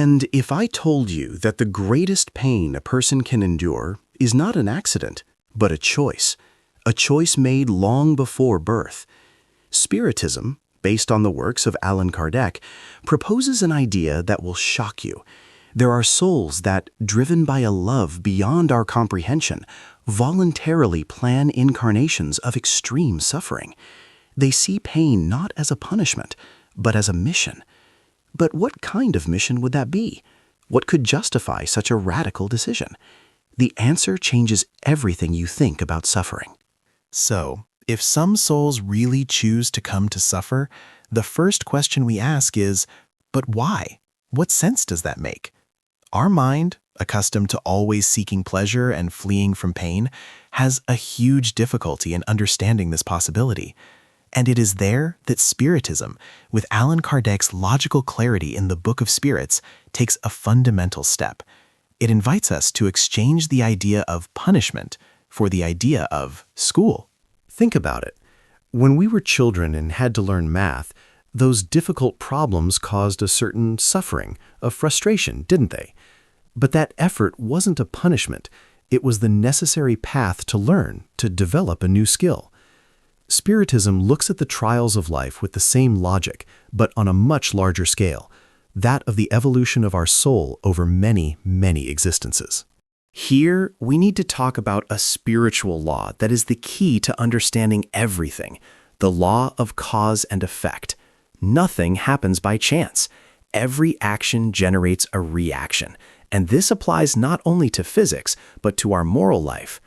And if I told you that the greatest pain a person can endure is not an accident, but a choice made long before birth. Spiritism, based on the works of Allan Kardec, proposes an idea that will shock you. There are souls that, driven by a love beyond our comprehension, voluntarily plan incarnations of extreme suffering. They see pain not as a punishment, but as a mission. But what kind of mission would that be? What could justify such a radical decision? The answer changes everything you think about suffering. So, if some souls really choose to come to suffer, the first question we ask is, but why? What sense does that make? Our mind, accustomed to always seeking pleasure and fleeing from pain, has a huge difficulty in understanding this possibility. And it is there that Spiritism, with Allan Kardec's logical clarity in the Book of Spirits, takes a fundamental step. It invites us to exchange the idea of punishment for the idea of school. Think about it. When we were children and had to learn math, those difficult problems caused a certain suffering, a frustration, didn't they? But that effort wasn't a punishment. It was the necessary path to learn, to develop a new skill. Spiritism looks at the trials of life with the same logic, but on a much larger scale, that of the evolution of our soul over many, many existences. Here, we need to talk about a spiritual law that is the key to understanding everything, the law of cause and effect. Nothing happens by chance. Every action generates a reaction, and this applies not only to physics, but to our moral life.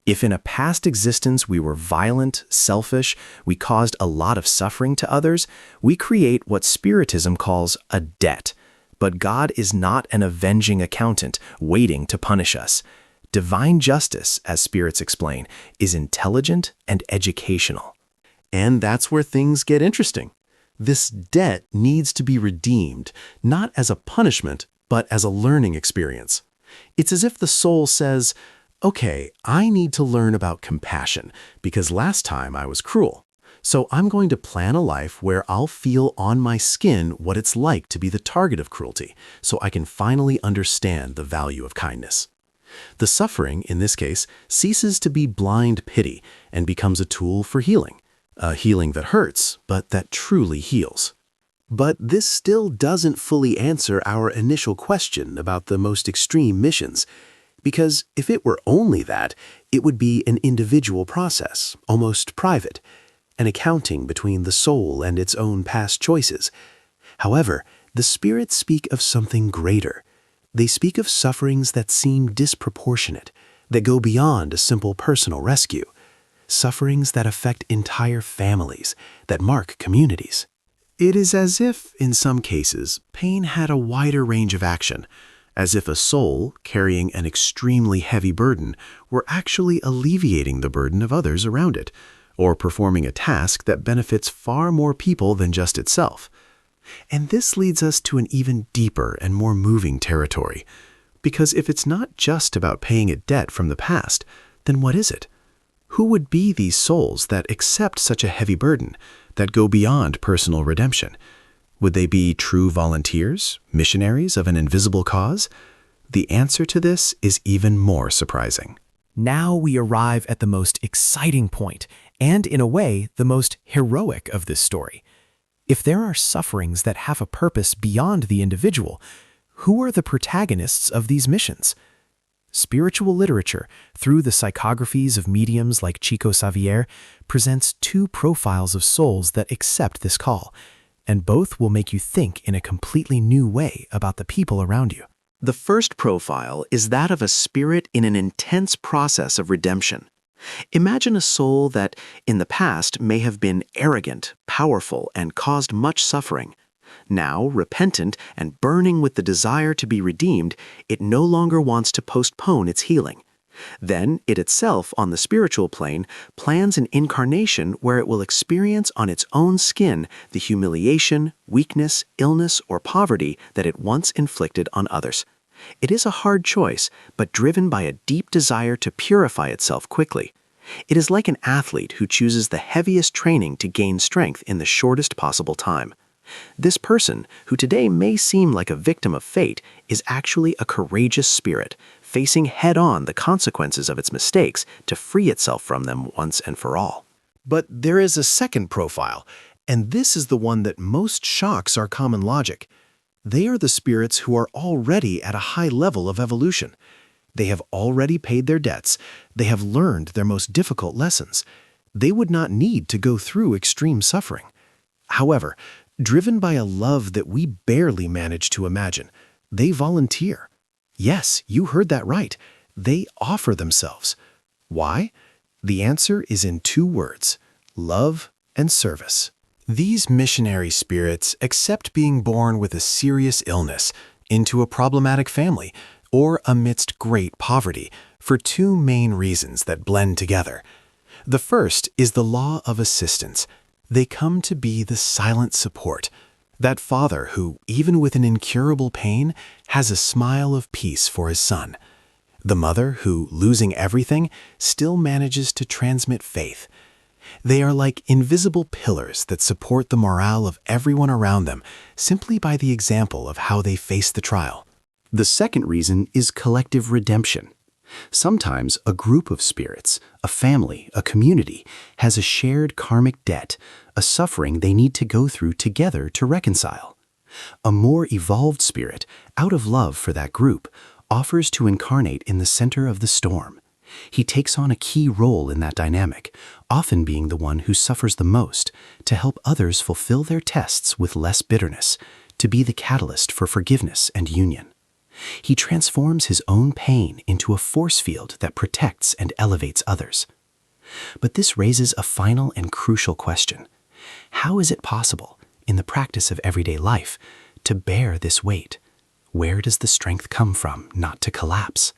If in a past existence we were violent, selfish, we caused a lot of suffering to others, we create what Spiritism calls a debt. But God is not an avenging accountant waiting to punish us. Divine justice, as spirits explain, is intelligent and educational. And that's where things get interesting. This debt needs to be redeemed, not as a punishment, but as a learning experience. It's as if the soul says, okay, I need to learn about compassion because last time I was cruel. So I'm going to plan a life where I'll feel on my skin what it's like to be the target of cruelty, so I can finally understand the value of kindness. The suffering, in this case, ceases to be blind pity and becomes a tool for healing. A healing that hurts, but that truly heals. But this still doesn't fully answer our initial question about the most extreme missions. Because if it were only that, it would be an individual process, almost private, an accounting between the soul and its own past choices. However, the spirits speak of something greater. They speak of sufferings that seem disproportionate, that go beyond a simple personal rescue, sufferings that affect entire families, that mark communities. It is as if, in some cases, pain had a wider range of action, as if a soul, carrying an extremely heavy burden, were actually alleviating the burden of others around it, or performing a task that benefits far more people than just itself. And this leads us to an even deeper and more moving territory, because if it's not just about paying a debt from the past, then what is it? Who would be these souls that accept such a heavy burden, that go beyond personal redemption? Would they be true volunteers, missionaries of an invisible cause? The answer to this is even more surprising. Now we arrive at the most exciting point, and in a way, the most heroic of this story. If there are sufferings that have a purpose beyond the individual, who are the protagonists of these missions? Spiritual literature, through the psychographies of mediums like Chico Xavier, presents two profiles of souls that accept this call, and both will make you think in a completely new way about the people around you. The first profile is that of a spirit in an intense process of redemption. Imagine a soul that, in the past, may have been arrogant, powerful, and caused much suffering. Now, repentant and burning with the desire to be redeemed, it no longer wants to postpone its healing. Then, it itself, on the spiritual plane, plans an incarnation where it will experience on its own skin the humiliation, weakness, illness, or poverty that it once inflicted on others. It is a hard choice, but driven by a deep desire to purify itself quickly. It is like an athlete who chooses the heaviest training to gain strength in the shortest possible time. This person, who today may seem like a victim of fate, is actually a courageous spirit, facing head-on the consequences of its mistakes to free itself from them once and for all. But there is a second profile, and this is the one that most shocks our common logic. They are the spirits who are already at a high level of evolution. They have already paid their debts. They have learned their most difficult lessons. They would not need to go through extreme suffering. However, driven by a love that we barely manage to imagine, they volunteer. Yes, you heard that right. They offer themselves. Why? The answer is in 2 words: love and service. These missionary spirits accept being born with a serious illness, into a problematic family, or amidst great poverty, for 2 main reasons that blend together. The first is the law of assistance. They come to be the silent support, that father who, even with an incurable pain, has a smile of peace for his son. The mother who, losing everything, still manages to transmit faith. They are like invisible pillars that support the morale of everyone around them simply by the example of how they face the trial. The second reason is collective redemption. Sometimes a group of spirits, a family, a community, has a shared karmic debt, a suffering they need to go through together to reconcile. A more evolved spirit, out of love for that group, offers to incarnate in the center of the storm. He takes on a key role in that dynamic, often being the one who suffers the most, to help others fulfill their tests with less bitterness, to be the catalyst for forgiveness and union. He transforms his own pain into a force field that protects and elevates others. But this raises a final and crucial question. How is it possible, in the practice of everyday life, to bear this weight? Where does the strength come from not to collapse?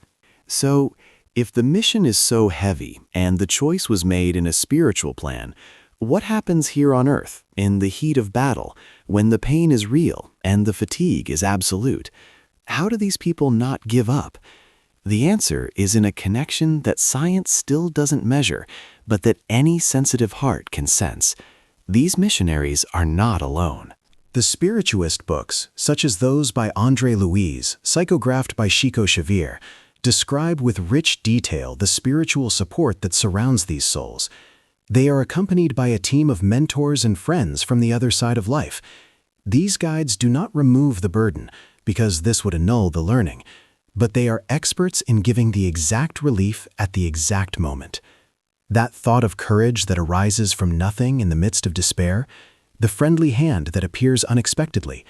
So, if the mission is so heavy and the choice was made in a spiritual plan, what happens here on Earth, in the heat of battle, when the pain is real and the fatigue is absolute? How do these people not give up? The answer is in a connection that science still doesn't measure, but that any sensitive heart can sense. These missionaries are not alone. The spiritualist books, such as those by André Louise, psychographed by Chico Xavier, describe with rich detail the spiritual support that surrounds these souls. They are accompanied by a team of mentors and friends from the other side of life. These guides do not remove the burden, because this would annul the learning, but they are experts in giving the exact relief at the exact moment. That thought of courage that arises from nothing in the midst of despair, the friendly hand that appears unexpectedly,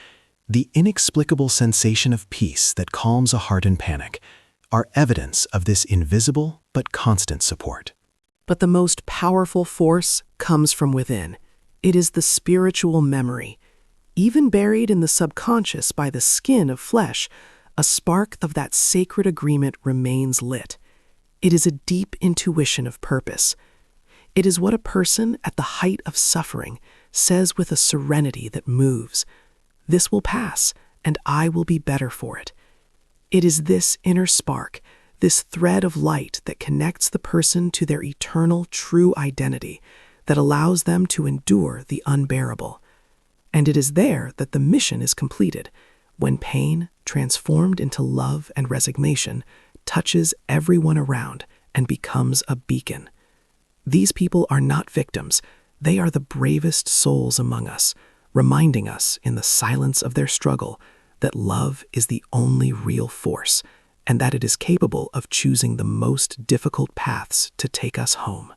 the inexplicable sensation of peace that calms a heart in panic, are evidence of this invisible but constant support. But the most powerful force comes from within. It is the spiritual memory. Even buried in the subconscious by the skin of flesh, a spark of that sacred agreement remains lit. It is a deep intuition of purpose. It is what a person at the height of suffering says with a serenity that moves. This will pass, and I will be better for it. It is this inner spark, this thread of light that connects the person to their eternal true identity, that allows them to endure the unbearable. And it is there that the mission is completed, when pain, transformed into love and resignation, touches everyone around and becomes a beacon. These people are not victims. They are the bravest souls among us, reminding us in the silence of their struggle that love is the only real force, and that it is capable of choosing the most difficult paths to take us home.